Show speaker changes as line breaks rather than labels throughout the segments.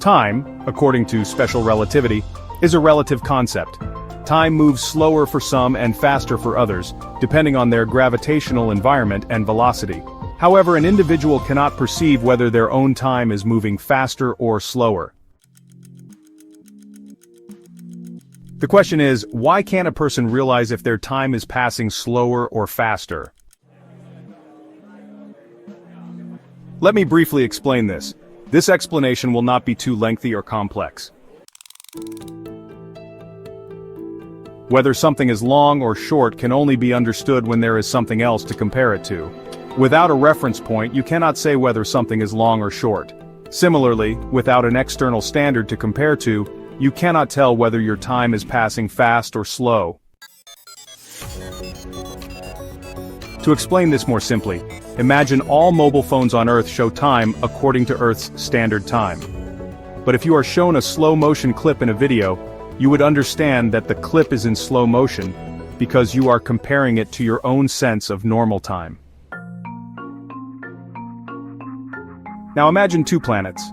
Time, according to special relativity, is a relative concept. Time moves slower for some and faster for others, depending on their gravitational environment and velocity. However, an individual cannot perceive whether their own time is moving faster or slower. The question is, why can't a person realize if their time is passing slower or faster? Let me briefly explain this. This explanation will not be too lengthy or complex. Whether something is long or short can only be understood when there is something else to compare it to. Without a reference point, you cannot say whether something is long or short. Similarly, without an external standard to compare to, you cannot tell whether your time is passing fast or slow. To explain this more simply, imagine all mobile phones on Earth show time according to Earth's standard time. But if you are shown a slow motion clip in a video, you would understand that the clip is in slow motion because you are comparing it to your own sense of normal time. Now imagine two planets.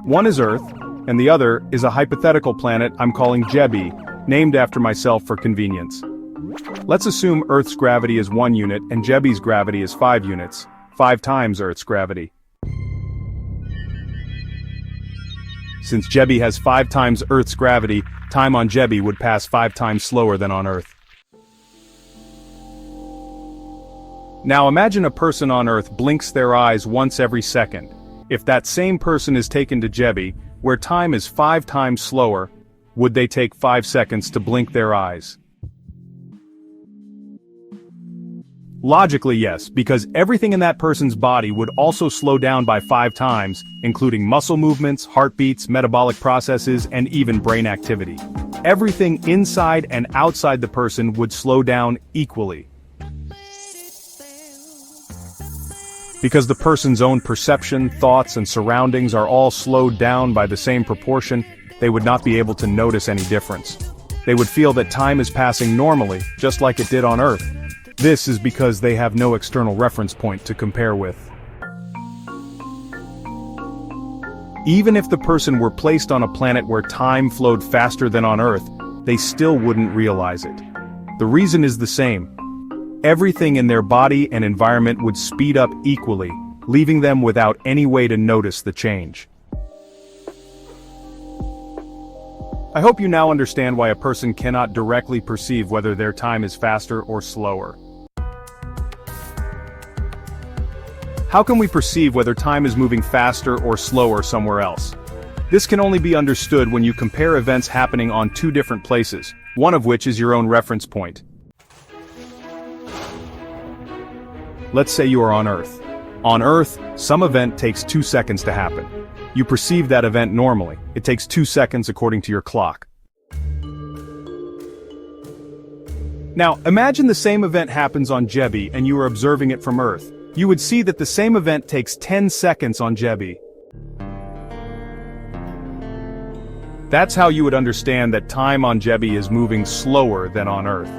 One is Earth, and the other is a hypothetical planet I'm calling Jebi, named after myself for convenience. Let's assume Earth's gravity is 1 unit and Jebi's gravity is 5 units, 5 times Earth's gravity. Since Jebi has 5 times Earth's gravity, time on Jebi would pass 5 times slower than on Earth. Now imagine a person on Earth blinks their eyes once every second. If that same person is taken to Jebi, where time is 5 times slower, would they take 5 seconds to blink their eyes? Logically, yes, because everything in that person's body would also slow down by 5 times, including muscle movements, heartbeats, metabolic processes, and even brain activity. Everything inside and outside the person would slow down equally. Because the person's own perception, thoughts, and surroundings are all slowed down by the same proportion, they would not be able to notice any difference. They would feel that time is passing normally, just like it did on Earth. This is because they have no external reference point to compare with. Even if the person were placed on a planet where time flowed faster than on Earth, they still wouldn't realize it. The reason is the same. Everything in their body and environment would speed up equally, leaving them without any way to notice the change. I hope you now understand why a person cannot directly perceive whether their time is faster or slower. How can we perceive whether time is moving faster or slower somewhere else? This can only be understood when you compare events happening on 2 different places, one of which is your own reference point. Let's say you are on Earth. On Earth, some event takes 2 seconds to happen. You perceive that event normally. It takes 2 seconds according to your clock. Now, imagine the same event happens on Jebi and you are observing it from Earth. You would see that the same event takes 10 seconds on Jebi. That's how you would understand that time on Jebi is moving slower than on Earth.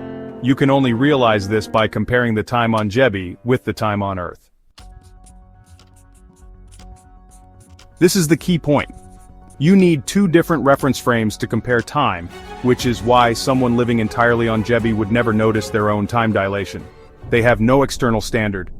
You can only realize this by comparing the time on Jebi with the time on Earth. This is the key point. You need 2 different reference frames to compare time, which is why someone living entirely on Jebi would never notice their own time dilation. They have no external standard.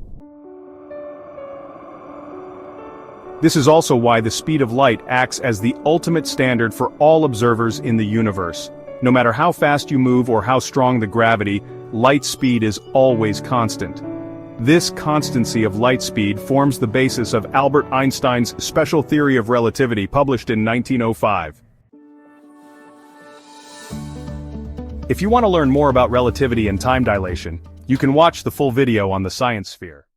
This is also why the speed of light acts as the ultimate standard for all observers in the universe. No matter how fast you move or how strong the gravity, light speed is always constant. This constancy of light speed forms the basis of Albert Einstein's special theory of relativity published in 1905. If you want to learn more about relativity and time dilation, you can watch the full video on the science sphere.